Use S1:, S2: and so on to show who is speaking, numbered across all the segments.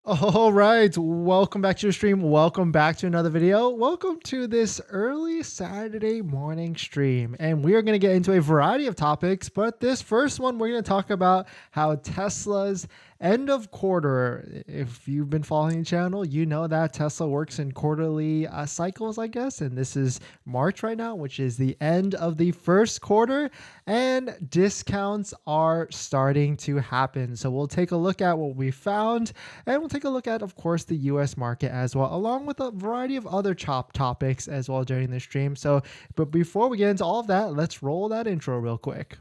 S1: All right, welcome back to the stream. Welcome back to another video. Welcome to this early Saturday morning stream. And we are going to get into a variety of topics, but this first one, we're going to talk about how Tesla's end of quarter. If you've been following the channel, you know that Tesla works in quarterly cycles, I guess. And this is March right now, which is the end of the first quarter, and discounts are starting to happen. So we'll take a look at what we found, and we'll take a look at, of course, the US market as well, along with a variety of other topics as well during the stream. So, but before we get into all of that, let's roll that intro real quick.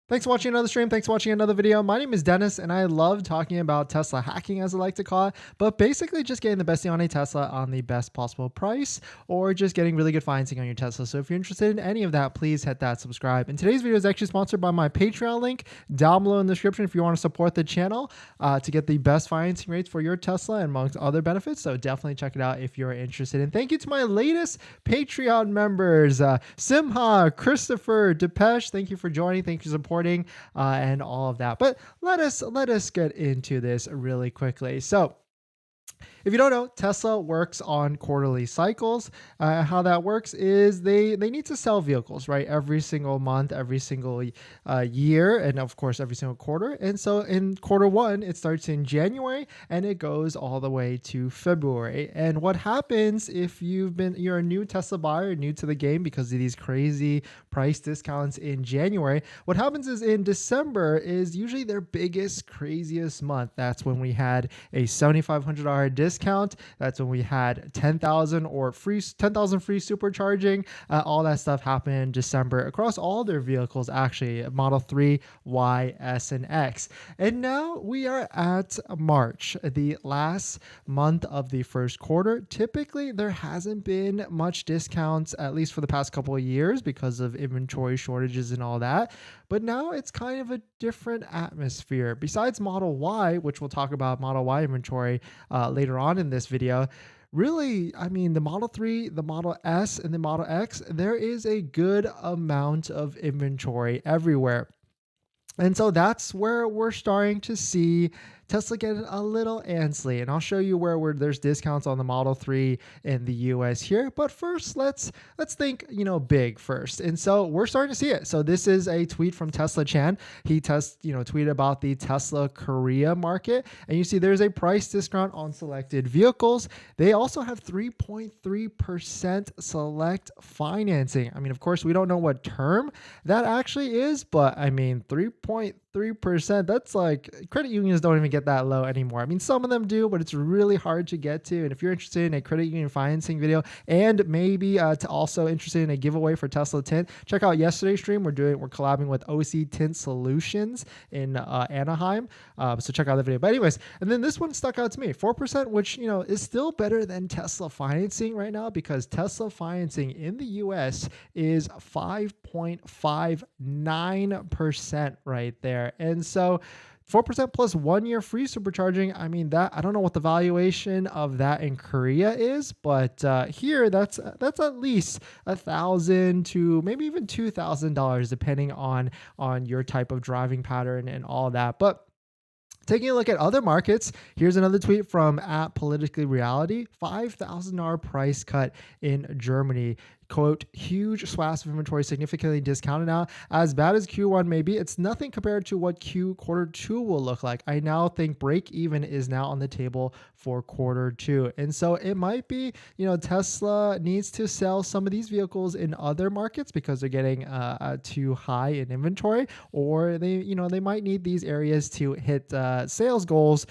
S1: Thanks for watching another stream. Thanks for watching another video. My name is Dennis, and I love talking about Tesla hacking, as I like to call it, but basically just getting the best deal on a Tesla on the best possible price, or just getting really good financing on your Tesla. So if you're interested in any of that, please hit that subscribe. And today's video is actually sponsored by my Patreon link down below in the description if you want to support the channel to get the best financing rates for your Tesla and amongst other benefits. So definitely check it out if you're interested. And thank you to my latest Patreon members, Simha, Christopher, Depeche. Thank you for joining. Thank you for supporting. And all of that. But let us get into this really quickly. So if you don't know, Tesla works on quarterly cycles. How that works is they need to sell vehicles, right? Every single month, every single year, and of course, every single quarter. And so in quarter one, it starts in January and it goes all the way to February. And what happens if you're a new Tesla buyer, new to the game because of these crazy price discounts in January, what happens is in December is usually their biggest, craziest month. That's when we had a $7,500 discount. That's when we had 10,000 free supercharging. All that stuff happened in December across all their vehicles, actually, Model 3, Y, S, and X. And now we are at March, the last month of the first quarter. Typically, there hasn't been much discounts, at least for the past couple of years, because of inventory shortages and all that. But now it's kind of a different atmosphere. Besides Model Y, which we'll talk about Model Y inventory later on in this video, really, I mean, the Model 3, the Model S, and the Model X, there is a good amount of inventory everywhere. And so that's where we're starting to see Tesla get a little antsy. And I'll show you where there's discounts on the Model 3 in the US here. But first, let's think, big first. And so we're starting to see it. So this is a tweet from Tesla Chan. He tweeted about the Tesla Korea market. And you see there's a price discount on selected vehicles. They also have 3.3% select financing. I mean, of course, we don't know what term that actually is, but I mean, 3.3%, that's like credit unions don't even get that low anymore. I mean, some of them do, but it's really hard to get to. And if you're interested in a credit union financing video, and maybe to also interested in a giveaway for Tesla Tint, check out yesterday's stream. We're collabing with OC Tint Solutions in Anaheim. So check out the video. But anyways, and then this one stuck out to me, 4%, which is still better than Tesla financing right now, because Tesla financing in the US is 5.59% right there. And so 4% plus 1 year free supercharging. I mean, that I don't know what the valuation of that in Korea is, but here that's at least $1,000 to maybe even $2,000 depending on your type of driving pattern and all that. But taking a look at other markets, here's another tweet from @PoliticallyReality. $5,000 price cut in Germany. Quote, huge swaths of inventory significantly discounted now. As bad as Q1 may be, it's nothing compared to what quarter two will look like. I now think break even is now on the table for quarter two. And so it might be, Tesla needs to sell some of these vehicles in other markets because they're getting too high in inventory, or they might need these areas to hit sales goals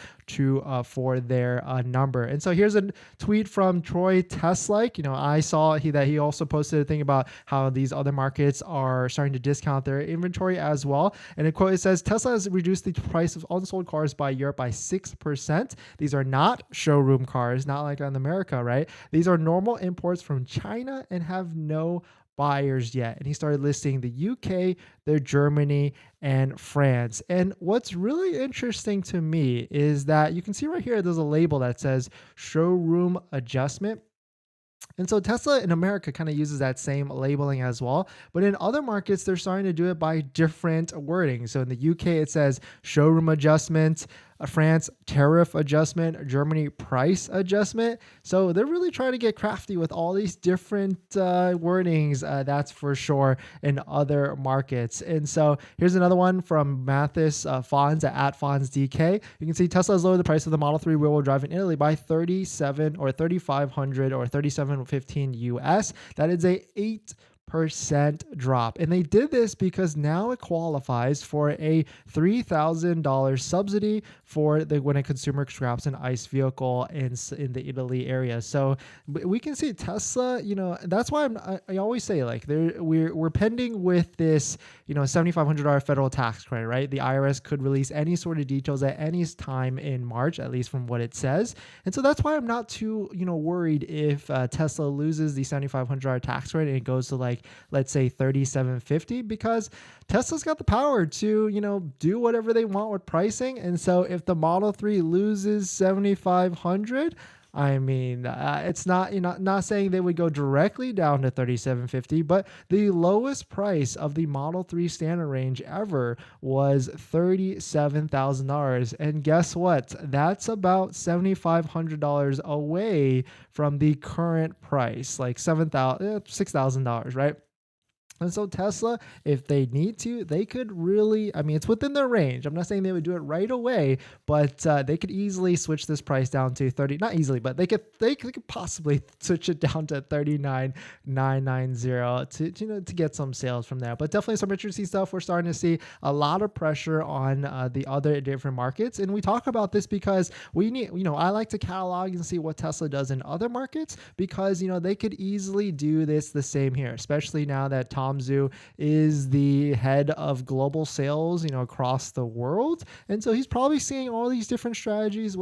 S1: for their number. And so here's a tweet from Troy Teslike. I saw that he also posted a thing about how these other markets are starting to discount their inventory as well. And a quote, it says, Tesla has reduced the price of unsold cars by Europe by 6%. These are not showroom cars, not like in America, right? These are normal imports from China and have no buyers yet. And he started listing the UK, the Germany, and France. And what's really interesting to me is that you can see right here, there's a label that says showroom adjustment. And so Tesla in America kind of uses that same labeling as well. But in other markets, they're starting to do it by different wording. So in the UK, it says showroom adjustment, France, tariff adjustment, Germany, price adjustment. So they're really trying to get crafty with all these different wordings, that's for sure, in other markets. And so here's another one from Mathis Fonz at FonzDK. You can see Tesla has lowered the price of the Model 3 rear-wheel drive in Italy by 37 or 3,500 or 3715 US. That is a 8% drop. And they did this because now it qualifies for a $3,000 subsidy for when a consumer scraps an ICE vehicle in the Italy area. So we can see Tesla, that's why I always say, like, we're pending with this, $7,500 federal tax credit, right? The IRS could release any sort of details at any time in March, at least from what it says. And so that's why I'm not too, worried if Tesla loses the $7,500 tax credit and it goes to, like, let's say $3,750, because Tesla's got the power to, do whatever they want with pricing. And so if the Model 3 loses $7,500, I mean, it's not saying they would go directly down to $3,750, but the lowest price of the Model 3 standard range ever was $37,000. And guess what? That's about $7,500 away from the current price, like $6,000, right? And so Tesla, if they need to, they could really, it's within their range. I'm not saying they would do it right away, but they could easily switch this price down to 30, not easily, but they could possibly switch it down to 39,990 to get some sales from there. But definitely some interesting stuff. We're starting to see a lot of pressure on the other different markets. And we talk about this because we need, I like to catalog and see what Tesla does in other markets, because, they could easily do this the same here, especially now that Tom Zhu is the head of global sales, across the world. And so he's probably seeing all these different strategies,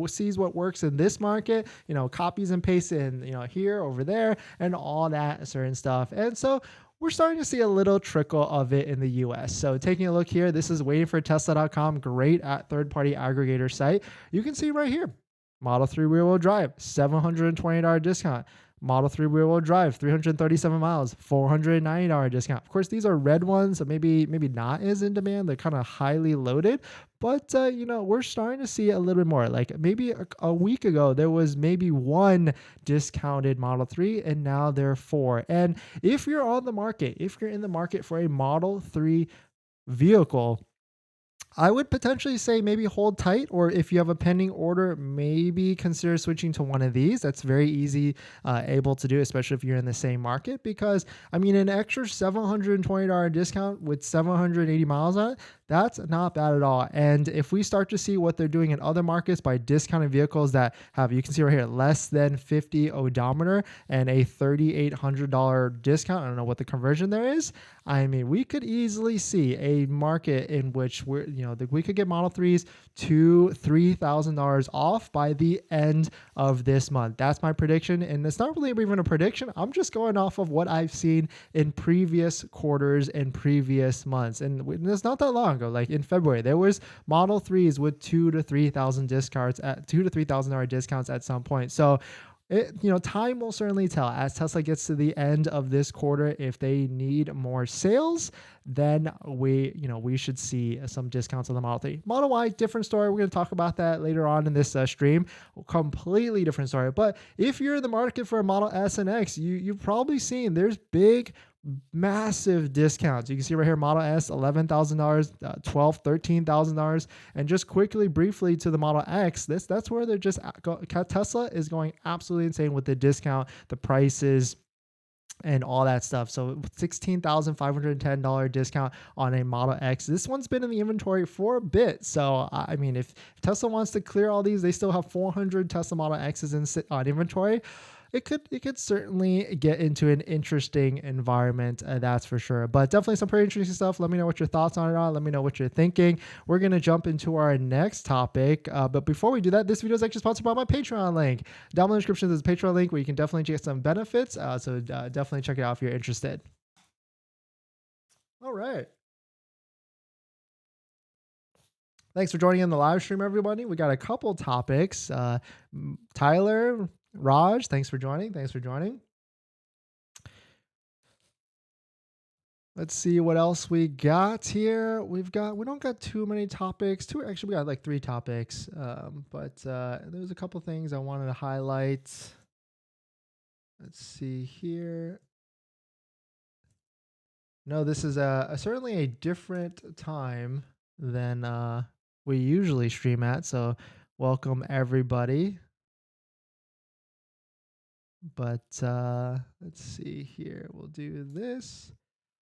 S1: sees what works in this market, copies and pastes in, here, over there, and all that certain stuff. And so we're starting to see a little trickle of it in the US. So taking a look here, this is waitingfortesla.com, great third-party aggregator site. You can see right here, Model 3 rear-wheel drive, $720 discount. Model 3 rear-wheel drive, 337 miles, $490 discount. Of course, these are red ones, so maybe not as in demand. They're kind of highly loaded, but we're starting to see a little bit more. Like maybe a week ago, there was maybe one discounted Model 3, and now there are four. And if you're in the market for a Model 3 vehicle, I would potentially say maybe hold tight, or if you have a pending order, maybe consider switching to one of these. That's very easy, able to do, especially if you're in the same market, because an extra $720 discount with 780 miles on it, that's not bad at all. And if we start to see what they're doing in other markets by discounting vehicles that have, you can see right here, less than 50 odometer and a $3,800 discount, I don't know what the conversion there is. We could easily see a market in which we could get Model 3s to $3,000 off by the end of this month. That's my prediction. And it's not really even a prediction. I'm just going off of what I've seen in previous quarters and previous months. And it's not that long ago. Like in February, there was Model 3s with $2,000 to $3,000 discounts at $2,000 to $3,000 discounts at some point. So time will certainly tell as Tesla gets to the end of this quarter. If they need more sales, then we should see some discounts on the Model 3. Model Y, different story. We're going to talk about that later on in this stream. Completely different story. But if you're in the market for a Model S and X, you've probably seen there's massive discounts. You can see right here, Model S, $11,000, $12,000, $13,000. And just briefly to the Model X, that's where they're Tesla is going absolutely insane with the discount, the prices, and all that stuff. So $16,510 discount on a Model X. This one's been in the inventory for a bit. So if Tesla wants to clear all these, they still have 400 Tesla Model X's on inventory. It could certainly get into an interesting environment, that's for sure. But definitely some pretty interesting stuff. Let me know what your thoughts on it are. Let me know what you're thinking. We're going to jump into our next topic. But before we do that, this video is actually sponsored by my Patreon link. Down in the description, there's a Patreon link where you can definitely get some benefits. So definitely check it out if you're interested. All right. Thanks for joining in the live stream, everybody. We got a couple topics. Tyler, Raj, thanks for joining. Thanks for joining. Let's see what else we got here. We don't got too many topics. Actually, we got like 3 topics. But there's a couple things I wanted to highlight. Let's see here. No, this is certainly a different time than we usually stream at. So welcome everybody. But let's see here. We'll do this.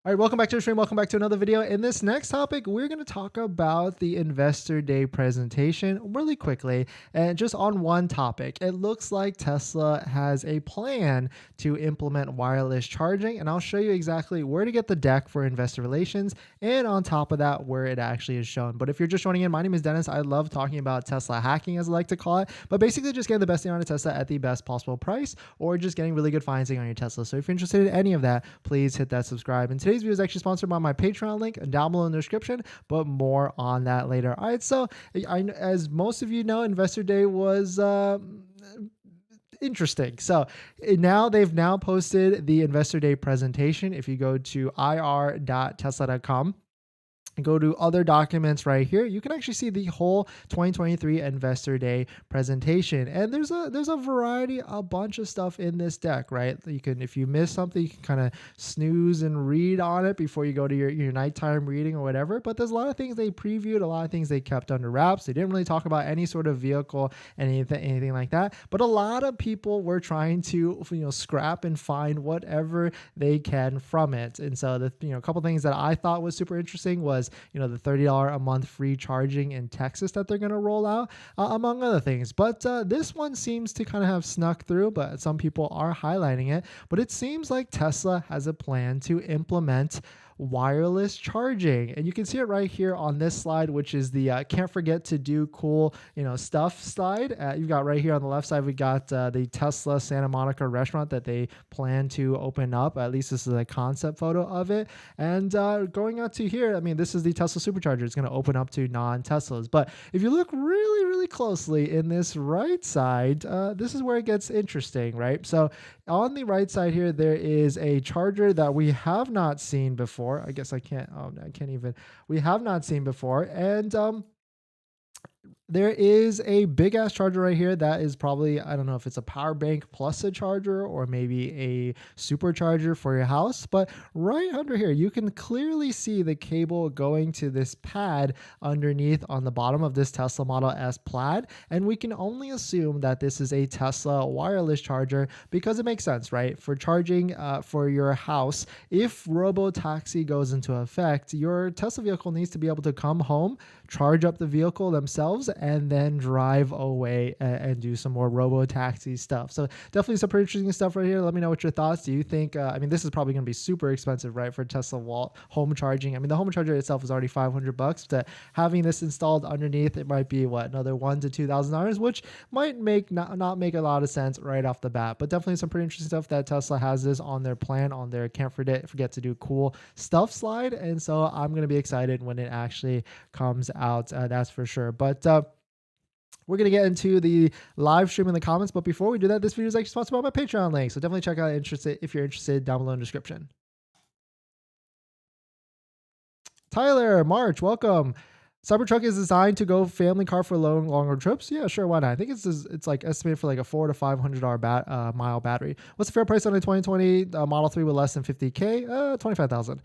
S1: All right, welcome back to the stream. Welcome back to another video. In this next topic, we're going to talk about the Investor Day presentation really quickly and just on one topic. It looks like Tesla has a plan to implement wireless charging, and I'll show you exactly where to get the deck for investor relations and on top of that, where it actually is shown. But if you're just joining in, my name is Dennis. I love talking about Tesla hacking, as I like to call it, but basically just getting the best thing on a Tesla at the best possible price or just getting really good financing on your Tesla. So if you're interested in any of that, please hit that subscribe. And today's video is actually sponsored by my Patreon link down below in the description, but more on that later. All right, so as most of you know, Investor Day was interesting. So now they've posted the Investor Day presentation. If you go to ir.tesla.com, go to other documents right here, you can actually see the whole 2023 Investor Day presentation. And there's a variety, a bunch of stuff in this deck, right? You can, if you miss something, you can kind of snooze and read on it before you go to your nighttime reading or whatever. But there's a lot of things they previewed, a lot of things they kept under wraps. They didn't really talk about any sort of vehicle, anything like that. But a lot of people were trying to, scrap and find whatever they can from it. And so a couple things that I thought was super interesting was the $30 a month free charging in Texas that they're going to roll out, among other things. But this one seems to kind of have snuck through, but some people are highlighting it. But it seems like Tesla has a plan to implement wireless charging, and you can see it right here on this slide, which is the can't forget to do cool stuff slide. You've got right here on the left side, we got the Tesla Santa Monica restaurant that they plan to open up. At least this is a concept photo of it. And going out to here, I mean, this is the Tesla supercharger. It's going to open up to non-Teslas. But if you look really closely in this right side, this is where it gets interesting, right? So on the right side here, there is a charger that we have not seen before. I guess I can't even. We have not seen before. And there is a big ass charger right here that is probably, I don't know if it's a power bank plus a charger or maybe a supercharger for your house. But right under here, you can clearly see the cable going to this pad underneath on the bottom of this Tesla Model S Plaid. And we can only assume that this is a Tesla wireless charger because it makes sense, right? For charging for your house, if robo-taxi goes into effect, your Tesla vehicle needs to be able to come home, charge up the vehicle themselves, and then drive away and do some more robo-taxi stuff. So definitely some pretty interesting stuff right here. Let me know what your thoughts. Do you think, I mean, this is probably going to be super expensive, right? For Tesla home charging. I mean, the home charger itself is already $500, but having this installed underneath, it might be what, another $1,000 to $2,000, which might make not make a lot of sense right off the bat, but definitely some pretty interesting stuff that Tesla has this on their plan, on their can't forget to do cool stuff slide. And so I'm going to be excited when it actually comes out. That's for sure. But we're going to get into the live stream in the comments. But before we do that, this video is actually sponsored by my Patreon link. So definitely check out if you're interested down below in the description. Tyler, March, welcome. Cybertruck is designed to go family car for longer trips. Yeah, sure, why not? I think it's like estimated for like a $400 to $500 mile battery. What's the fair price on a 2020 Model 3 with less than 50K? 25,000.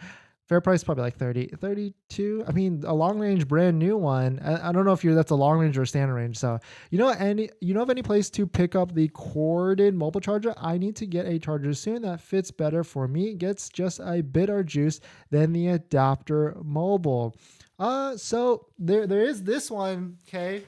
S1: Fair price probably like 32. I mean, a long range brand new one. I don't know if that's a long range or a standard range. So of any place to pick up the corded mobile charger? I need to get a charger soon that fits better for me. Gets just a bit of juice than the adapter mobile. So there is this one. Okay.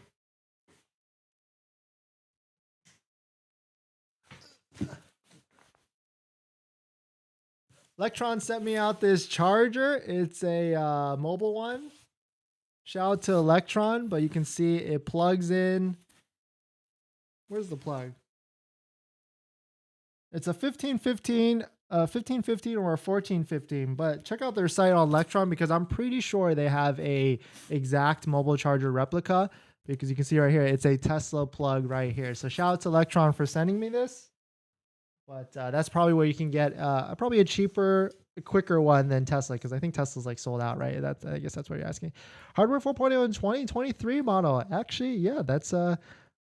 S1: Electron sent me out this charger. It's a mobile one. Shout out to Electron, but you can see it plugs in. Where's the plug? It's a 1515, 1515 or a 1415, but check out their site on Electron because I'm pretty sure they have a exact mobile charger replica. because you can see right here, it's a Tesla plug right here. So shout out to Electron for sending me this. But that's probably where you can get probably a cheaper, quicker one than Tesla, because I think Tesla's like sold out, right? That's, I guess that's what you're asking. Hardware 4.0 in 2023 model. Actually, yeah, that's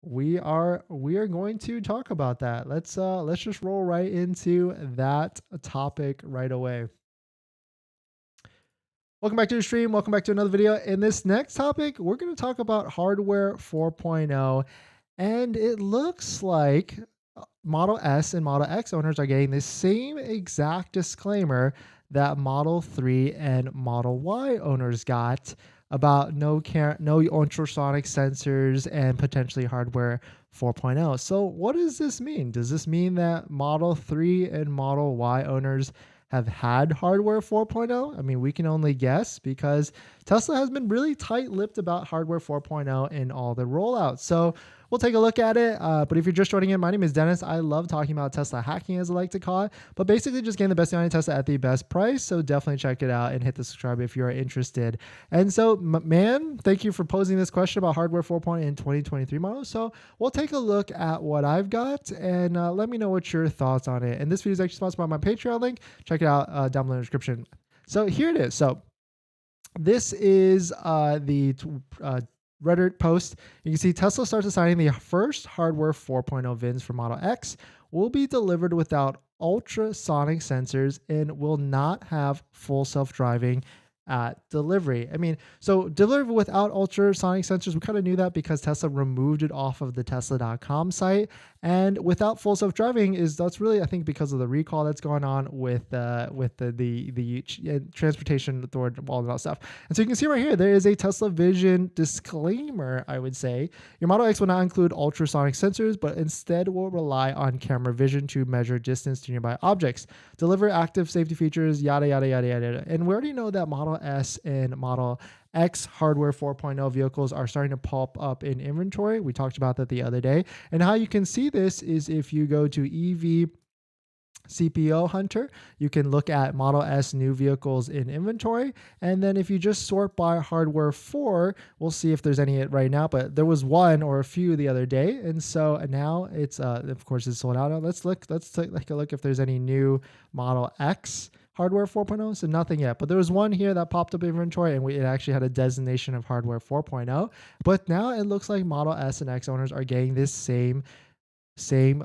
S1: we are going to talk about that. Let's just roll right into that topic right away. Welcome back to the stream. Welcome back to another video. In this next topic, we're going to talk about hardware 4.0, and it looks like Model S and Model X owners are getting the same exact disclaimer that Model 3 and Model Y owners got about no ultrasonic sensors and potentially hardware 4.0. So what does this mean? Does this mean that Model 3 and Model Y owners have had hardware 4.0? I mean, we can only guess, because Tesla has been really tight-lipped about hardware 4.0 in all the rollouts. So we'll take a look at it. But if you're just joining in, my name is Dennis. I love talking about Tesla hacking, as I like to call it, but basically just getting the best deal on Tesla at the best price. So definitely check it out and hit the subscribe if you're interested. And so, man, thank you for posing this question about hardware 4.0 in 2023 model. So we'll take a look at what I've got, and let me know what your thoughts on it. And this video is actually sponsored by my Patreon link. Check it out down below in the description. So here it is. So this is the Reddit post. You can see Tesla starts assigning the first hardware 4.0 VINs for Model X will be delivered without ultrasonic sensors and will not have full self-driving at delivery. I mean, so deliver without ultrasonic sensors, we kind of knew that because Tesla removed it off of the Tesla.com site. And without full self-driving that's really, I think, because of the recall that's going on with the transportation authority, all that stuff. And so you can see right here, there is a Tesla Vision disclaimer, I would say. Your Model X will not include ultrasonic sensors, but instead will rely on camera vision to measure distance to nearby objects, deliver active safety features, yada, yada, yada, yada. And we already know that Model S and Model X hardware 4.0 vehicles are starting to pop up in inventory. We talked about that the other day. And how you can see this is if you go to EV CPO Hunter, you can look at Model S new vehicles in inventory. And then if you just sort by hardware 4, we'll see if there's any right now, but there was one or a few the other day. And so now it's, of course, it's sold out. Let's take a look if there's any new Model X hardware 4.0. So nothing yet, but there was one here that popped up in inventory, and it actually had a designation of hardware 4.0. But now it looks like Model S and X owners are getting this same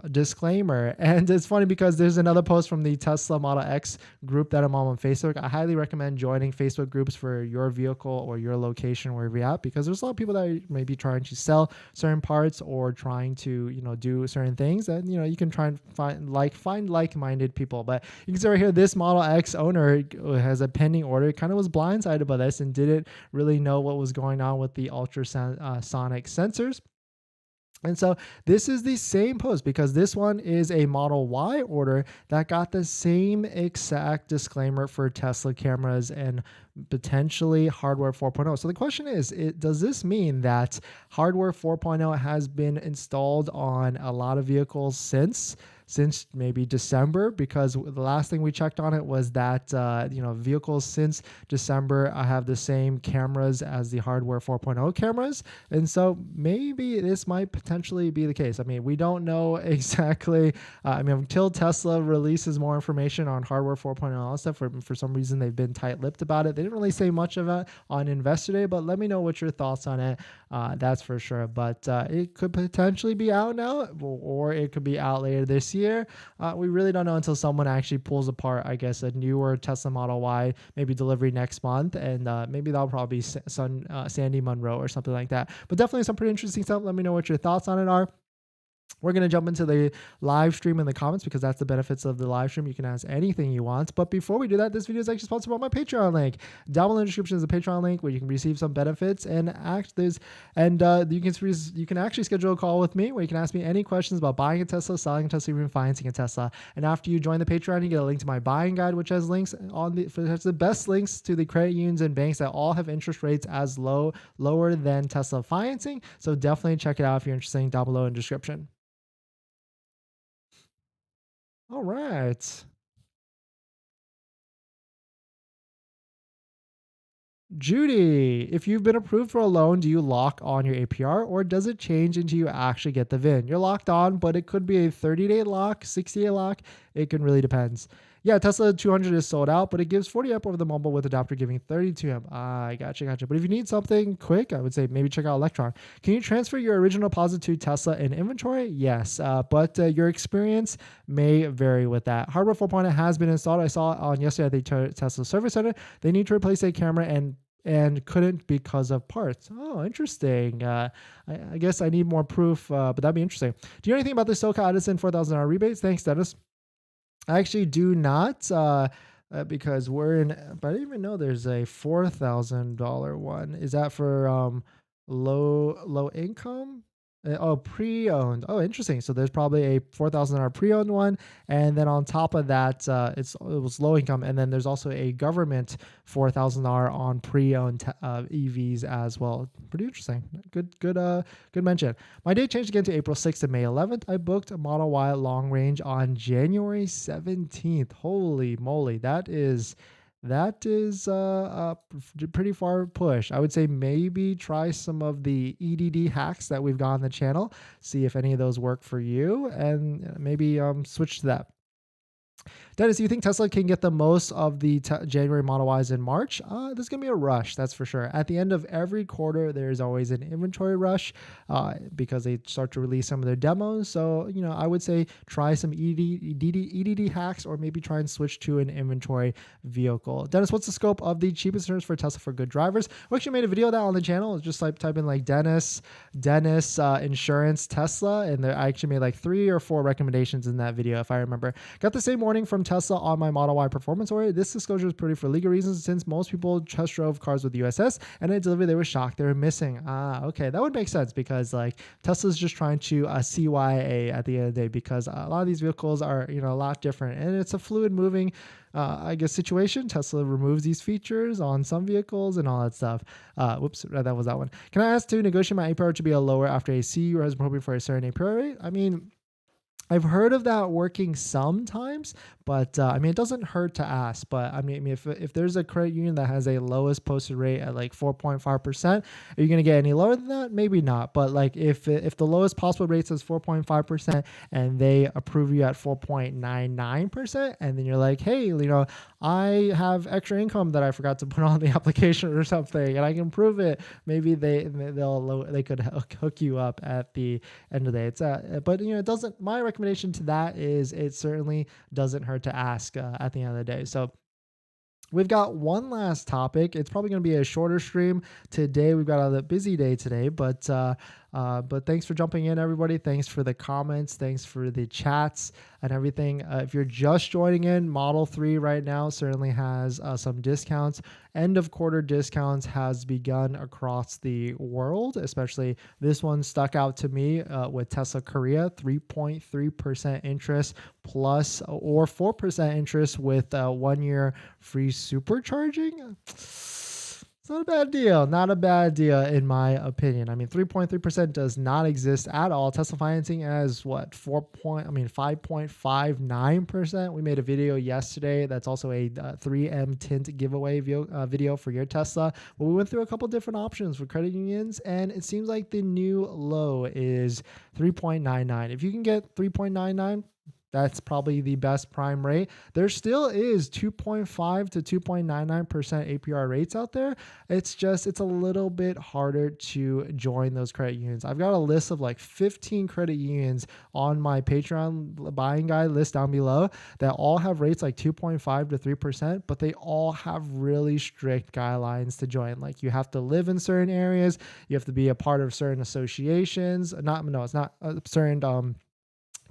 S1: disclaimer. And it's funny because there's another post from the Tesla Model X group that I'm on Facebook. I highly recommend joining Facebook groups for your vehicle or your location, wherever you're at, because there's a lot of people that may be trying to sell certain parts or trying to, do certain things, and you can try and find like-minded people. But you can see right here, this Model X owner has a pending order, kind of was blindsided by this and didn't really know what was going on with the ultrasonic sensors. And so this is the same post, because this one is a Model Y order that got the same exact disclaimer for Tesla cameras and potentially hardware 4.0. So the question is, does this mean that hardware 4.0 has been installed on a lot of vehicles since maybe December? Because the last thing we checked on it was that vehicles since December have the same cameras as the hardware 4.0 cameras. And so maybe this might potentially be the case. I mean, we don't know exactly. Until Tesla releases more information on hardware 4.0 and all that stuff, for some reason they've been tight-lipped about it. They didn't really say much of it on Investor Day, but let me know what your thoughts on it. That's for sure. But it could potentially be out now, or it could be out later this year. We really don't know until someone actually pulls apart, I guess, a newer Tesla Model Y, maybe delivery next month, and maybe that'll probably be Sandy Munro or something like that. But definitely some pretty interesting stuff. Let me know what your thoughts on it are. We're going to jump into the live stream in the comments, because that's the benefits of the live stream. You can ask anything you want. But before we do that, this video is actually sponsored by my Patreon link. Down below in the description is a Patreon link where you can receive some benefits and you can actually schedule a call with me where you can ask me any questions about buying a Tesla, selling a Tesla, even financing a Tesla. And after you join the Patreon, you get a link to my buying guide, which has links has the best links to the credit unions and banks that all have interest rates as lower than Tesla financing. So definitely check it out if you're interested. Down below in the description. All right. Judy, if you've been approved for a loan, do you lock on your APR or does it change until you actually get the VIN? You're locked on, but it could be a 30-day lock, 60-day lock. It can really depends. Yeah, Tesla 200 is sold out, but it gives 40 amp over the mobile with adapter giving 32 amp. I gotcha. But if you need something quick, I would say maybe check out Electron. Can you transfer your original deposit to Tesla in inventory? Yes, but your experience may vary with that. Hardware 4.0 has been installed. I saw it on yesterday at the Tesla Service Center. They need to replace a camera and couldn't because of parts. Oh, interesting. I guess I need more proof, but that'd be interesting. Do you know anything about the SoCal Edison $4,000 rebates? Thanks, Dennis. I actually do not, because we're in, but I didn't even know there's a $4,000 one. Is that for low income? Oh, pre-owned. Oh, interesting. So there's probably a $4,000 pre-owned one, and then on top of that, it was low income, and then there's also a government $4,000 on pre-owned EVs as well. Pretty interesting. Good mention. My date changed again to April 6th to May 11th. I booked a Model Y long range on January 17th. Holy moly, that is a pretty far push. I would say maybe try some of the EDD hacks that we've got on the channel, see if any of those work for you, and maybe switch to that. Dennis, do you think Tesla can get the most of the January Model Ys in March? There's going to be a rush, that's for sure. At the end of every quarter, there's always an inventory rush because they start to release some of their demos. So, I would say try some EDD hacks or maybe try and switch to an inventory vehicle. Dennis, what's the scope of the cheapest insurance for Tesla for good drivers? We actually made a video of that on the channel. Just type in like Dennis insurance Tesla, and I actually made like 3 or 4 recommendations in that video, if I remember. Got the same warning from Tesla on my Model Y performance order. This disclosure is pretty for legal reasons since most people test drove cars with USS and at delivery they were shocked they were missing. Okay, that would make sense because like Tesla's just trying to CYA at the end of the day because a lot of these vehicles are a lot different and it's a fluid moving I guess situation. Tesla removes these features on some vehicles and all that stuff. Whoops, that was that one. Can I ask to negotiate my APR to be a lower after a C or as appropriate for a certain APR rate? I mean, I've heard of that working sometimes, but it doesn't hurt to ask. But if there's a credit union that has a lowest posted rate at like 4.5%, are you going to get any lower than that? Maybe not. But like if the lowest possible rate says 4.5% and they approve you at 4.99%, and then you're like, hey, I have extra income that I forgot to put on the application or something, and I can prove it. Maybe they could hook you up at the end of the day. But it doesn't. My recommendation to that is it certainly doesn't hurt to ask at the end of the day. So we've got one last topic. It's probably going to be a shorter stream today. We've got a busy day today, but thanks for jumping in, everybody. Thanks for the comments. Thanks for the chats and everything. If you're just joining in, Model 3 right now certainly has some discounts. End of quarter discounts has begun across the world, especially this one stuck out to me with Tesla Korea, 3.3% interest plus or 4% interest with 1 year free supercharging. It's not a bad deal. Not a bad deal in my opinion. 3.3% does not exist at all. Tesla financing as what? 5.59%. We made a video yesterday. That's also a 3M tint giveaway video for your Tesla. But we went through a couple different options for credit unions, and it seems like the new low is 3.99. If you can get 3.99, that's probably the best prime rate. There still is 2.5 to 2.99% APR rates out there. It's a little bit harder to join those credit unions. I've got a list of like 15 credit unions on my Patreon buying guide list down below that all have rates like 2.5 to 3%, but they all have really strict guidelines to join. Like you have to live in certain areas. You have to be a part of certain associations. It's not certain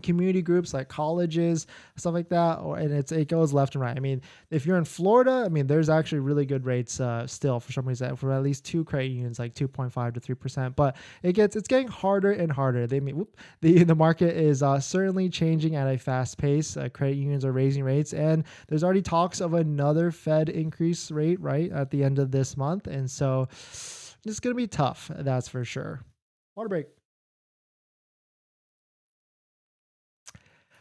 S1: community groups like colleges, stuff like that, and it goes left and right. If you're in Florida, there's actually really good rates still for some reason for at least 2 credit unions, like 2.5 to 3%. But it's getting harder and harder. The market is certainly changing at a fast pace. Credit unions are raising rates, and there's already talks of another Fed increase rate right at the end of this month, and so it's gonna be tough. That's for sure. Water break.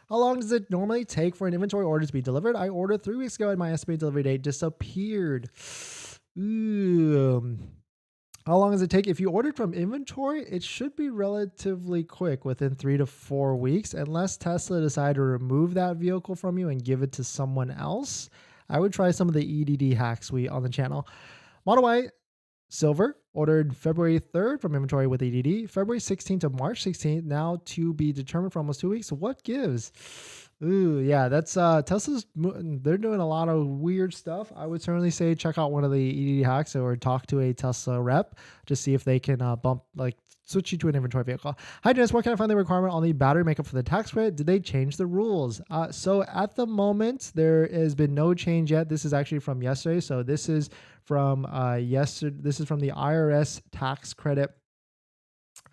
S1: How long does it normally take for an inventory order to be delivered? I ordered 3 weeks ago and my estimated delivery date disappeared. Ooh. How long does it take? If you ordered from inventory, it should be relatively quick within 3 to 4 weeks, unless Tesla decide to remove that vehicle from you and give it to someone else. I would try some of the EDD hacks we on the channel. Model Y Silver ordered February 3rd from inventory with EDD, February 16th to March 16th, now to be determined for almost 2 weeks. What gives? Ooh, yeah, that's Tesla's. They're doing a lot of weird stuff. I would certainly say check out one of the EDD hacks or talk to a Tesla rep to see if they can switch you to an inventory vehicle. Hi, Dennis. Where can I find the requirement on the battery makeup for the tax credit? Did they change the rules? So at the moment, there has been no change yet. This is actually from yesterday. So this is from yesterday. This is from the IRS tax credit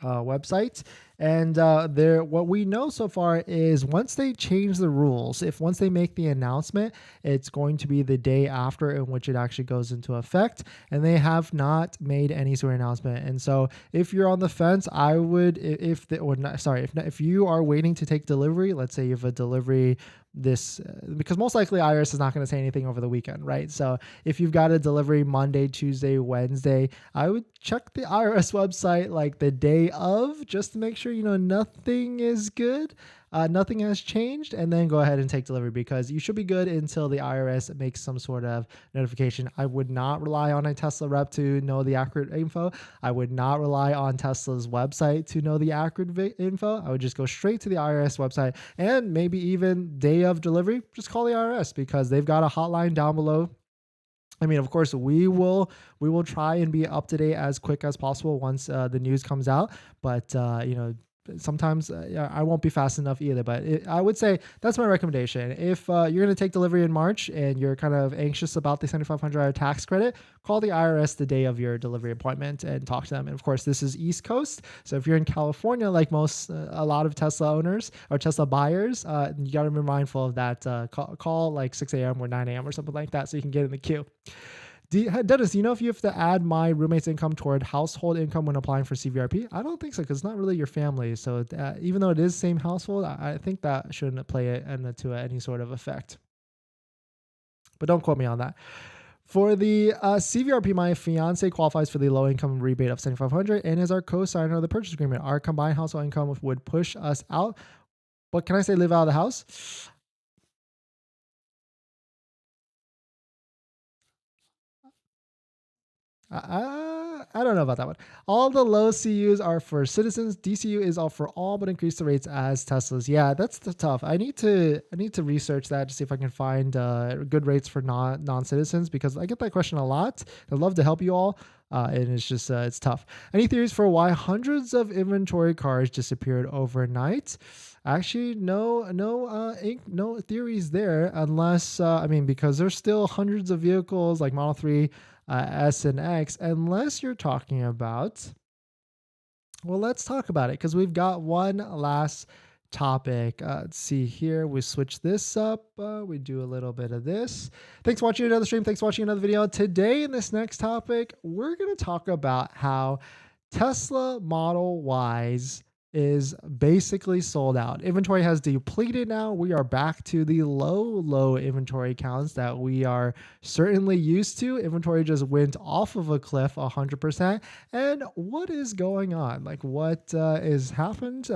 S1: website. And what we know so far is once they change the rules, once they make the announcement, it's going to be the day after in which it actually goes into effect. And they have not made any sort of announcement. And so if you're on the fence, I would, if you are waiting to take delivery, let's say you have a delivery because most likely IRS is not going to say anything over the weekend, right? So if you've got a delivery Monday, Tuesday, Wednesday, I would check the IRS website like the day of, just to make sure nothing is good, nothing has changed, and then go ahead and take delivery, because you should be good until the IRS makes some sort of notification. I would not rely on a Tesla rep to know the accurate info. I would not rely on Tesla's website to know the accurate info. I would just go straight to the IRS website, and maybe even day of delivery, just call the IRS, because they've got a hotline down below. I mean, of course, we will try and be up to date as quick as possible once the news comes out. But sometimes I won't be fast enough either. But I would say that's my recommendation. If you're going to take delivery in March and you're kind of anxious about the $7,500 tax credit, call the IRS the day of your delivery appointment and talk to them. And of course, this is East Coast, so if you're in California, like a lot of Tesla owners or Tesla buyers, you got to be mindful of that. Call like 6 a.m. or 9 a.m. or something like that, so you can get in the queue. Dennis, do you know if you have to add my roommate's income toward household income when applying for CVRP? I don't think so, because it's not really your family. So even though it is same household, I think that shouldn't play it into any sort of effect. But don't quote me on that. For the CVRP, my fiance qualifies for the low income rebate of $7,500 and is our co-signer of the purchase agreement. Our combined household income would push us out. But can I say live out of the house? I don't know about that one. All the low CUs are for citizens. DCU is all for all, but increase the rates as Teslas. Yeah, that's tough. I need to research that to see if I can find good rates for non-citizens, because I get that question a lot. I'd love to help you all. And it's just it's tough. Any theories for why hundreds of inventory cars disappeared overnight? Actually, no theories there, unless because there's still hundreds of vehicles like Model 3, S and X, unless you're talking about. Well, let's talk about it, because we've got one last topic. Let's see here. We switch this up. We do a little bit of this. Thanks for watching another stream. Thanks for watching another video. Today, in this next topic, we're going to talk about how Tesla Model Ys is basically sold out. Inventory has depleted now. We are back to the low inventory counts that we are certainly used to. Inventory just went off of a cliff 100%. And what is going on? Like, what is happened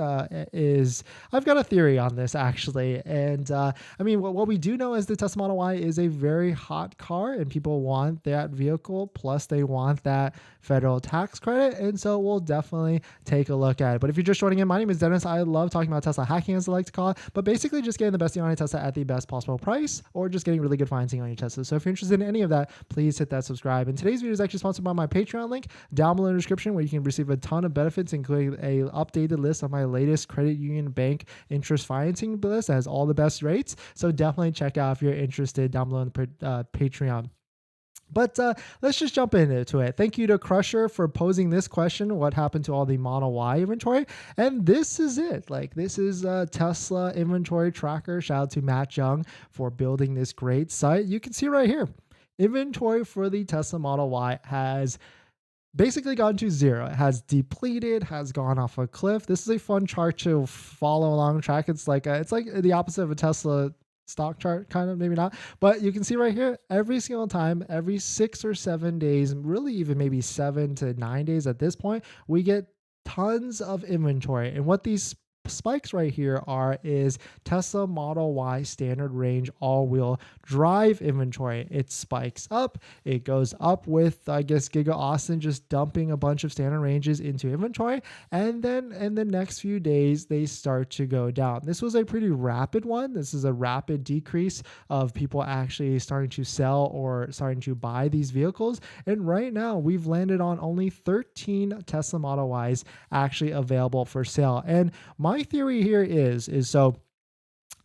S1: is, I've got a theory on this actually. And what we do know is the Tesla Model Y is a very hot car, and people want that vehicle. Plus they want that federal tax credit. And so we'll definitely take a look at it. But if you're just joining in, my name is Dennis. I love talking about Tesla hacking, as I like to call it, but basically just getting the best deal on a Tesla at the best possible price, or just getting really good financing on your Tesla. So if you're interested in any of that, please hit that subscribe. And today's video is actually sponsored by my Patreon link down below in the description, where you can receive a ton of benefits, including a updated list of my latest credit union bank interest financing list that has all the best rates. So definitely check out if you're interested down below in the Patreon. But let's just jump into it. Thank you to Crusher for posing this question: what happened to all the Model Y inventory? And this is it. Like, this is Tesla inventory tracker. Shout out to Matt Young for building this great site. You can see right here, inventory for the Tesla Model Y has basically gone to zero. It has depleted, has gone off a cliff. This is a fun chart to follow along track. It's like the opposite of a Tesla stock chart, kind of, maybe not, but you can see right here, every single time, every 6 or 7 days, really even maybe 7 to 9 days at this point, we get tons of inventory. And what these spikes right here are is Tesla Model Y standard range all-wheel drive inventory. It spikes up, it goes up with, I guess, Giga Austin just dumping a bunch of standard ranges into inventory, and then in the next few days they start to go down. This was a pretty rapid one. This is a rapid decrease of people actually starting to sell or starting to buy these vehicles, and right now we've landed on only 13 Tesla Model Ys actually available for sale. And my theory here is so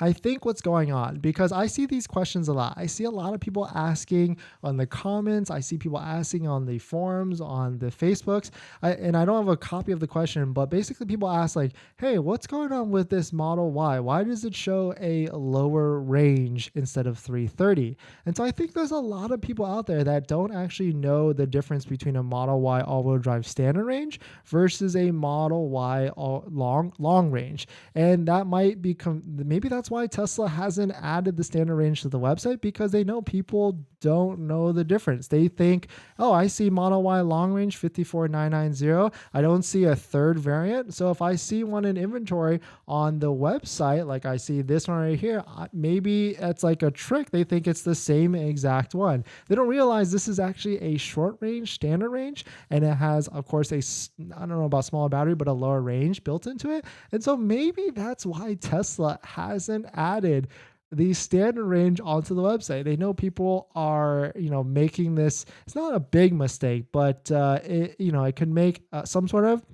S1: I think what's going on, because I see these questions a lot. I see a lot of people asking on the comments. I see people asking on the forums, on the Facebooks. And I don't have a copy of the question, but basically people ask like, hey, what's going on with this Model Y? Why does it show a lower range instead of 330? And so I think there's a lot of people out there that don't actually know the difference between a Model Y all-wheel drive standard range versus a Model Y long range. And that might become, maybe that's why Tesla hasn't added the standard range to the website, because they know people don't know the difference. They think, oh, I see Model Y long range 54990. I don't see a third variant. So if I see one in inventory on the website, like I see this one right here, maybe it's like a trick. They think it's the same exact one. They don't realize this is actually a short range standard range, and it has, of course, I don't know about smaller battery, but a lower range built into it. And so maybe that's why Tesla hasn't added the standard range onto the website. They know people are, making this. It's not a big mistake, but it could make some sort of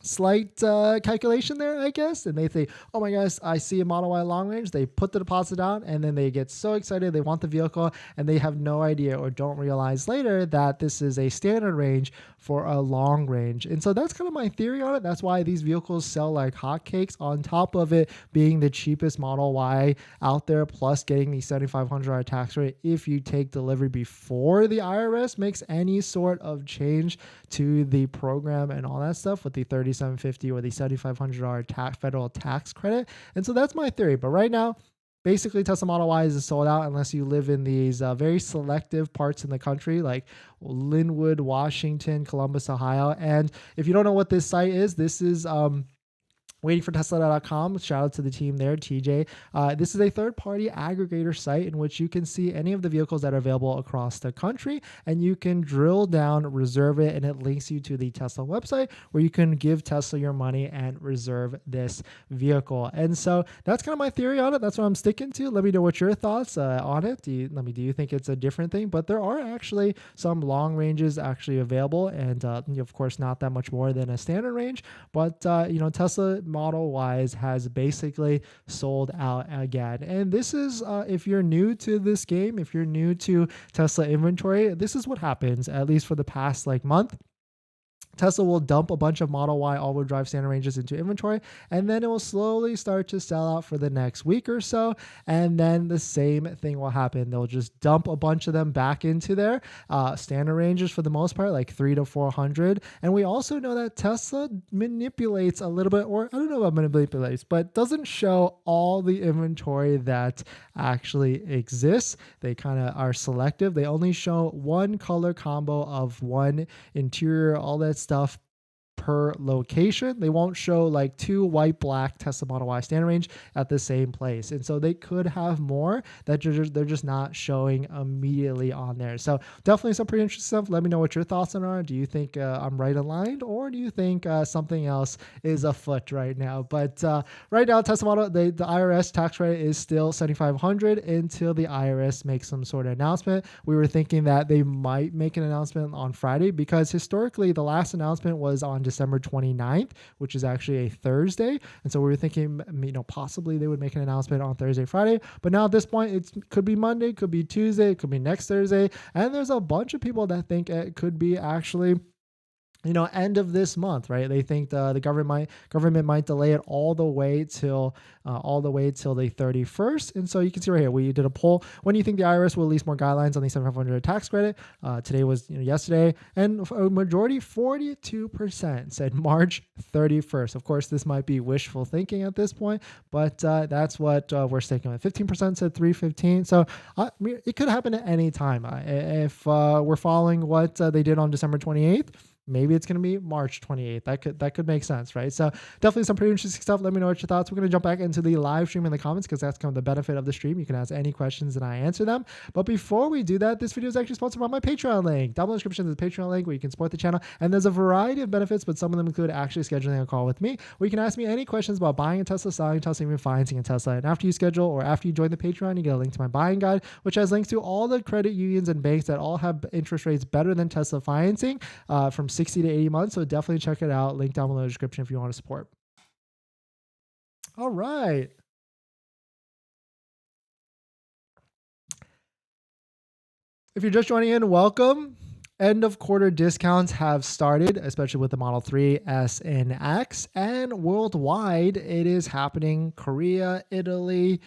S1: slight calculation there, I guess. And they think, oh my gosh, I see a Model Y long range. They put the deposit down, and then they get so excited. They want the vehicle, and they have no idea or don't realize later that this is a standard range for a long range. And so that's kind of my theory on it. That's why these vehicles sell like hotcakes, on top of it being the cheapest Model Y out there, plus getting the $7,500 tax rate if you take delivery before the IRS makes any sort of change to the program and all that stuff with the $3,750 or the $7,500 federal tax credit. And so that's my theory. But right now, basically, Tesla Model Y is sold out unless you live in these very selective parts in the country, like Linwood, Washington, Columbus, Ohio. And if you don't know what this site is, this is waitingfortesla.com. Shout out to the team there, TJ. This is a third-party aggregator site in which you can see any of the vehicles that are available across the country, and you can drill down, reserve it, and it links you to the Tesla website where you can give Tesla your money and reserve this vehicle. And so that's kind of my theory on it. That's what I'm sticking to. Let me know what your thoughts on it. Do you think it's a different thing? But there are actually some long ranges actually available, and of course not that much more than a standard range. But Tesla Model Ys has basically sold out again. And this is, if you're new to this game, if you're new to Tesla inventory, this is what happens, at least for the past month. Tesla will dump a bunch of Model Y all-wheel drive standard ranges into inventory, and then it will slowly start to sell out for the next week or so, and then the same thing will happen. They'll just dump a bunch of them back into their standard ranges for the most part, like 300 to 400. And we also know that Tesla manipulates a little bit, or I don't know about manipulates, but doesn't show all the inventory that actually exists. They kind of are selective. They only show one color combo of one interior, all that stuff per location. They won't show two white black Tesla Model Y standard range at the same place. And so they could have more that they're just not showing immediately on there. So definitely some pretty interesting stuff. Let me know what your thoughts on are. Do you think I'm right aligned, or do you think something else is afoot right now? But right now, Tesla Model, the IRS tax rate is still $7,500 until the IRS makes some sort of announcement. We were thinking that they might make an announcement on Friday, because historically the last announcement was on December 29th, which is actually a Thursday. And so we were thinking, possibly they would make an announcement on Thursday, Friday. But now at this point, it could be Monday, could be Tuesday, it could be next Thursday. And there's a bunch of people that think it could be actually end of this month, right? They think the government might delay it all the way till the 31st. And so you can see right here, we did a poll. When do you think the IRS will release more guidelines on the 7,500 tax credit? Today was yesterday, and a majority, 42%, said March 31st. Of course, this might be wishful thinking at this point, but that's what we're sticking with. 15% said 3/15. So it could happen at any time. If we're following what they did on December 28th. Maybe it's going to be March 28th. That could make sense, right? So definitely some pretty interesting stuff. Let me know what your thoughts. We're going to jump back into the live stream in the comments because that's kind of the benefit of the stream. You can ask any questions and I answer them. But before we do that, this video is actually sponsored by my Patreon link. Down in the description is the Patreon link where you can support the channel. And there's a variety of benefits, but some of them include actually scheduling a call with me where you can ask me any questions about buying a Tesla, selling a Tesla, even financing a Tesla. And after you schedule or after you join the Patreon, you get a link to my buying guide, which has links to all the credit unions and banks that all have interest rates better than Tesla financing from 60 to 80 months. So definitely check it out. Link down below in the description if you want to support. All right. If you're just joining in, welcome. End of quarter discounts have started, especially with the Model 3, S, and X. And worldwide, it is happening. Korea, Italy,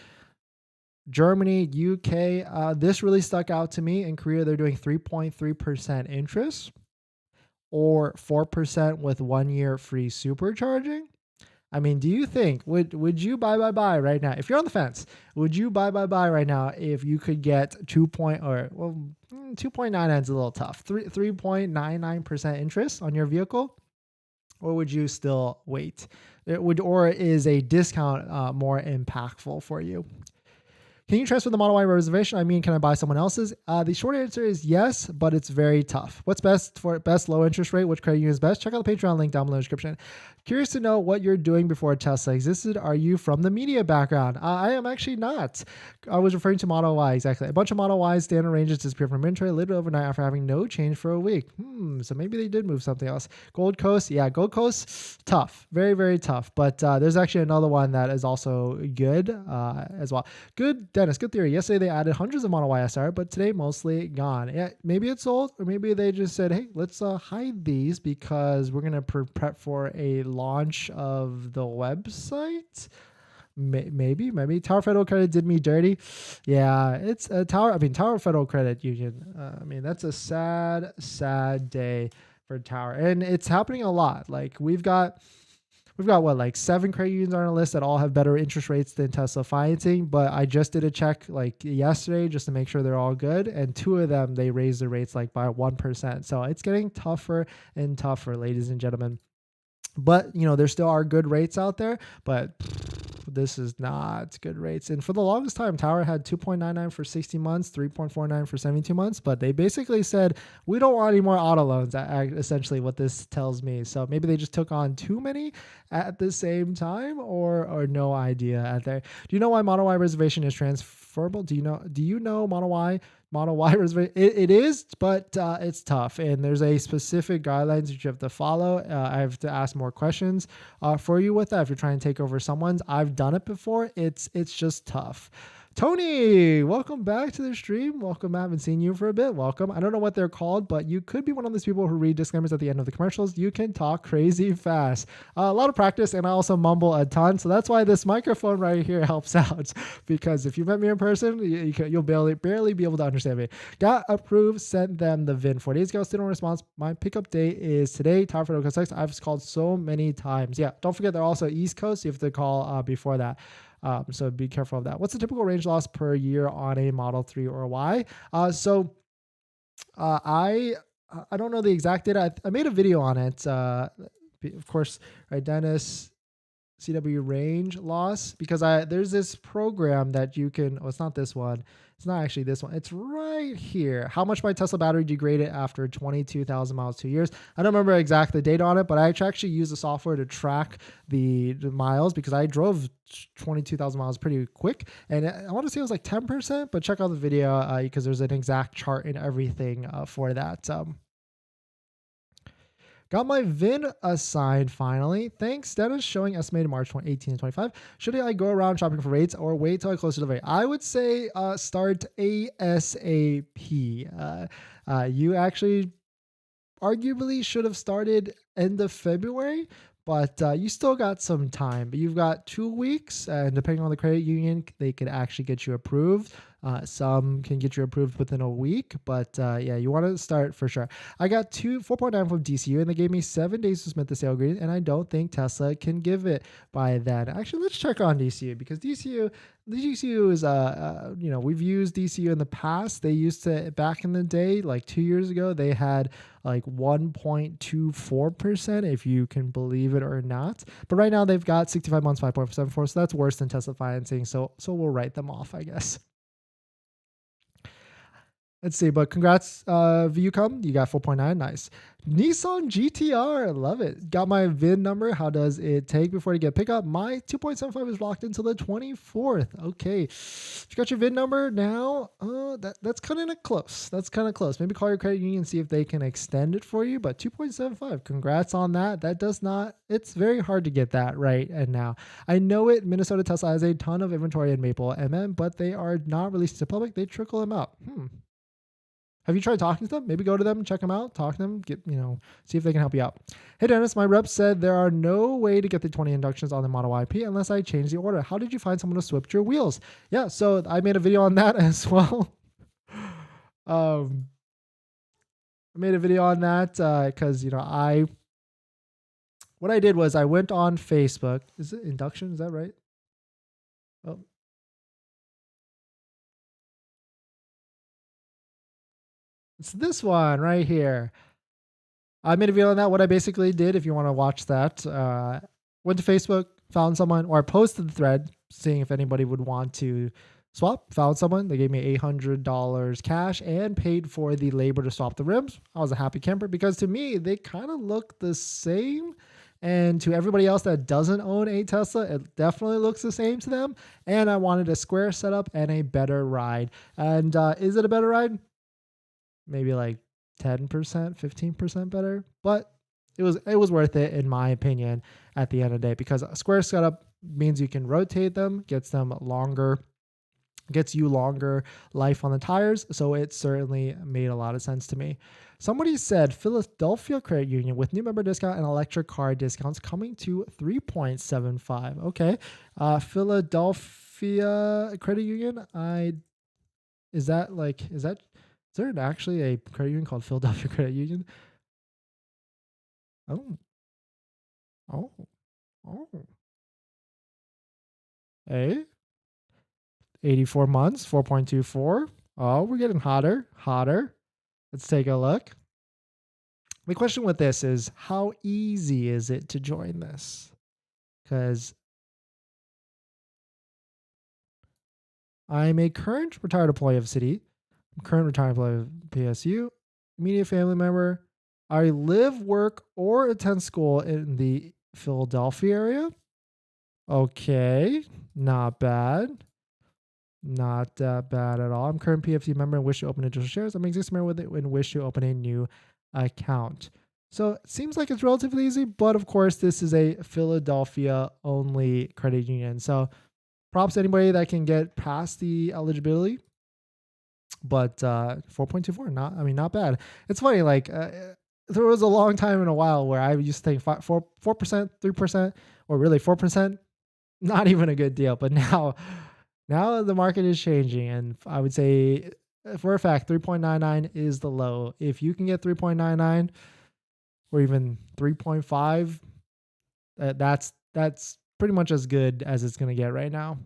S1: Germany, UK. This really stuck out to me. In Korea, they're doing 3.3% interest, or 4% with 1 year free supercharging. I mean, do you think, would you buy right now? If you're on the fence, would you buy right now if you could get 2.99 is a little tough, 3.99% interest on your vehicle? Or would you still wait? Or is a discount more impactful for you? Can you transfer the Model Y reservation? I mean, can I buy someone else's? The short answer is yes, but it's very tough. What's best for best low interest rate? Which credit union is best? Check out the Patreon link down below in the description. Curious to know what you're doing before Tesla existed. Are you from the media background? I am actually not. I was referring to Model Y, exactly. A bunch of Model Ys standard ranges disappeared from inventory literally overnight after having no change for a week. So maybe they did move something else. Gold Coast, yeah, Gold Coast, tough. Very, very tough. But there's actually another one that is also good as well. Good, Dennis, good theory. Yesterday they added hundreds of Model Y SR, but today mostly gone. Yeah, maybe it's sold, or maybe they just said, hey, let's hide these because we're going to prep for a launch of the website. Maybe Tower Federal Credit did me dirty. Yeah, it's a Tower Federal Credit Union. That's a sad day for Tower, and it's happening a lot. Like we've got what, like 7 credit unions on our list that all have better interest rates than Tesla financing. But I just did a check like yesterday just to make sure they're all good. And 2 of them, they raised the rates like by 1%. So it's getting tougher and tougher, ladies and gentlemen. But, there still are good rates out there, but this is not good rates. And for the longest time, Tower had 2.99 for 60 months, 3.49 for 72 months. But they basically said, we don't want any more auto loans, essentially what this tells me. So maybe they just took on too many at the same time, or no idea out there. Do you know why Model Y reservation is transferable? Do you know Model Y reservation? It is, but it's tough, and there's a specific guidelines that you have to follow. I have to ask more questions for you with that. If you're trying to take over someone's, I've done it before. It's just tough. Tony, welcome back to the stream. Welcome. I haven't seen you for a bit. Welcome. I don't know what they're called, but you could be one of those people who read disclaimers at the end of the commercials. You can talk crazy fast. A lot of practice, and I also mumble a ton. So that's why this microphone right here helps out, because if you met me in person, you'll barely be able to understand me. Got approved, sent them the VIN 4 days ago. Still no response. My pickup date is today. Tower Federal Coast 6. I've called so many times. Yeah, don't forget they're also East Coast. You have to call before that. So be careful of that. What's the typical range loss per year on a Model 3 or Y? I don't know the exact data. I made a video on it. Of course, right, DennisCW range loss, because there's this program that you can. Oh, it's not this one. It's not actually this one. It's right here. How much my Tesla battery degraded after 22,000 miles, 2 years. I don't remember exact the data on it, but I actually use the software to track the miles, because I drove 22,000 miles pretty quick. And I want to say it was like 10%, but check out the video because there's an exact chart and everything for that. Got my VIN assigned finally. Thanks, Dennis. Showing estimated March 18 and 25. Should I go around shopping for rates or wait till I close to delivery? I would say start ASAP. You actually arguably should have started end of February, but you still got some time. But you've got 2 weeks, and depending on the credit union, they could actually get you approved. Some can get you approved within a week, but yeah, you want to start for sure. I got 4.9 from DCU, and they gave me 7 days to submit the sale agreement, and I don't think Tesla can give it by then. Actually, let's check on DCU, because DCU is we've used DCU in the past. They used to, back in the day, like 2 years ago, they had like 1.24%, if you can believe it or not. But right now they've got 65 months, 5.74, so that's worse than Tesla financing. So we'll write them off, I guess. Let's see, but congrats, Viewcom. You got 4.9. Nice. Nissan GTR. Love it. Got my VIN number. How does it take before you get pickup? My 2.75 is locked until the 24th. Okay. If you got your VIN number now, that's kind of close. That's kind of close. Maybe call your credit union and see if they can extend it for you. But 2.75. Congrats on that. That does not, it's very hard to get that right. And now I know it. Minnesota Tesla has a ton of inventory in Maple MM, but they are not released to the public. They trickle them out. Have you tried talking to them? Maybe go to them, check them out, talk to them, see if they can help you out. Hey, Dennis, my rep said there are no way to get the 20 inductions on the Model YP unless I change the order. How did you find someone to switch your wheels? Yeah, so I made a video on that as well. I made a video on that because, what I did was I went on Facebook. Is it induction? Is that right? Oh. It's this one right here. I made a video on that. What I basically did, if you want to watch that, went to Facebook, found someone, or I posted the thread, seeing if anybody would want to swap. Found someone. They gave me $800 cash and paid for the labor to swap the rims. I was a happy camper because to me, they kind of look the same. And to everybody else that doesn't own a Tesla, it definitely looks the same to them. And I wanted a square setup and a better ride. And is it a better ride? Maybe like 10%, 15% better, but it was worth it in my opinion at the end of the day, because a square setup means you can rotate them, gets you longer life on the tires. So it certainly made a lot of sense to me. Somebody said Philadelphia Credit Union with new member discount and electric car discounts coming to 3.75. Okay. Philadelphia Credit Union. Is there actually a credit union called Philadelphia Credit Union? Oh. 84 months, 4.24. Oh, we're getting hotter. Let's take a look. My question with this is, how easy is it to join this? Because I'm a current retired employee of Citi. I'm current retired employee of PSU. Immediate family member. I live, work, or attend school in the Philadelphia area. Okay, not bad. Not that bad at all. I'm current PFC member and wish to open additional shares. I'm an existing member with it and wish to open a new account. So it seems like it's relatively easy, but of course this is a Philadelphia only credit union. So props to anybody that can get past the eligibility. But 4.24, not bad. It's funny, like there was a long time in a while where I used to think 4%, 3%, or really 4%, not even a good deal. But now the market is changing, and I would say for a fact 3.99 is the low. If you can get 3.99 or even 3.5, that's pretty much as good as it's going to get right now.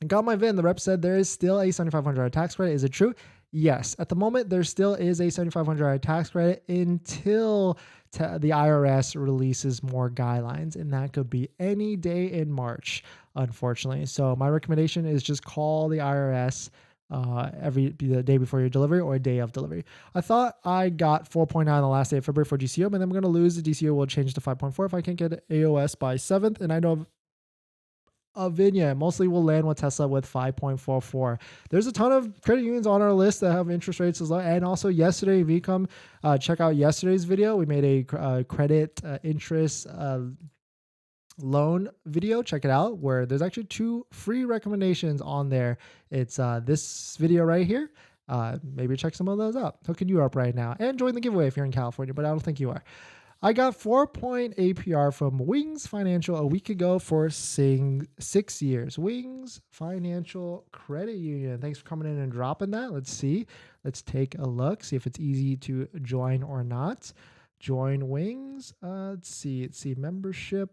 S1: I got my VIN. The rep said there is still a $7,500 tax credit. Is it true? Yes. At the moment, there still is a $7,500 tax credit until the IRS releases more guidelines, and that could be any day in March, unfortunately. So my recommendation is just call the IRS the day before your delivery or a day of delivery. I thought I got 4.9 the last day of February for DCO, but then I'm going to lose. The DCO will change to 5.4 if I can't get AOS by 7th, and I know Vinya mostly will land with Tesla with 5.44. There's a ton of credit unions on our list that have interest rates as low. And also yesterday, VCOM, check out yesterday's video. We made a credit interest loan video. Check it out, where there's actually 2 free recommendations on there. It's this video right here Maybe check some of those out. Hooking you up right now and join the giveaway if you're in California, but I don't think you are. I got 4-point APR from Wings Financial a week ago for 6 years. Wings Financial Credit Union. Thanks for coming in and dropping that. Let's see. Let's take a look. See if it's easy to join or not. Join Wings. Let's see. Let's see. Membership.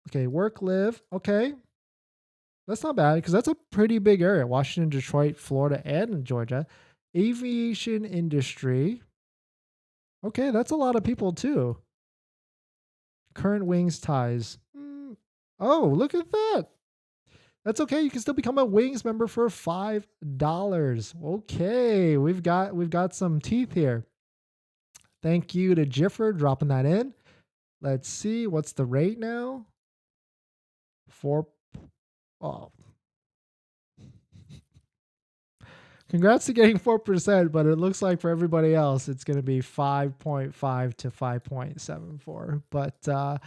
S1: Okay. Work, live. Okay. That's not bad because that's a pretty big area. Washington, Detroit, Florida, and Georgia. Aviation industry. Okay. That's a lot of people too. Current Wings ties. Oh, look at that. That's okay. You can still become a Wings member for $5. Okay, we've got some teeth here. Thank you to Jiffer dropping that in. Let's see what's the rate now. 4. Oh. Congrats to getting 4%, but it looks like for everybody else, it's going to be 5.5 to 5.74. But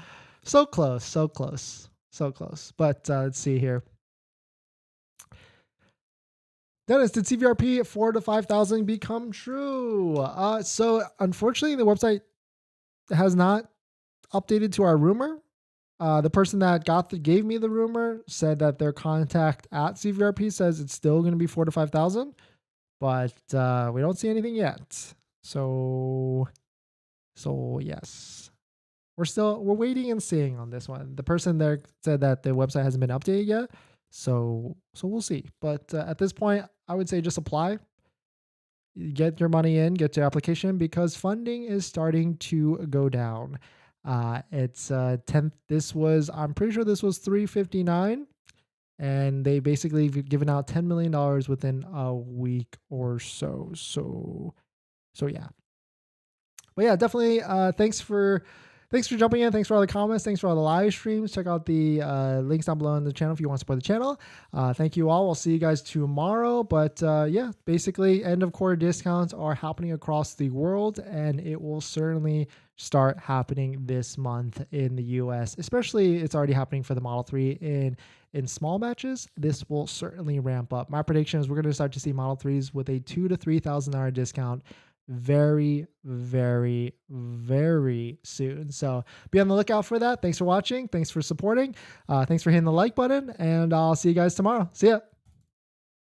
S1: so close, so close, so close. But let's see here. Dennis, did CVRP 4 to 5,000 become true? So unfortunately, the website has not updated to our rumor. The person that gave me the rumor said that their contact at CVRP says it's still going to be 4 to 5,000. But we don't see anything yet. So yes, we're waiting and seeing on this one. The person there said that the website hasn't been updated yet. So we'll see. But at this point, I would say just apply, get your money in, get your application because funding is starting to go down. It's 10th. I'm pretty sure this was 359. And they basically given out $10 million within a week or so. So yeah. But yeah, definitely. Thanks for jumping in. Thanks for all the comments. Thanks for all the live streams. Check out the links down below in the channel if you want to support the channel. Thank you all. We'll see you guys tomorrow. But yeah, basically end of quarter discounts are happening across the world, and it will certainly start happening this month in the US. Especially, it's already happening for the Model 3 in small batches. This will certainly ramp up. My prediction is we're going to start to see Model 3s with a $2,000 to $3,000 discount very, very, very soon. So be on the lookout for that. Thanks for watching. Thanks for supporting. Thanks for hitting the like button, and I'll see you guys tomorrow. See ya.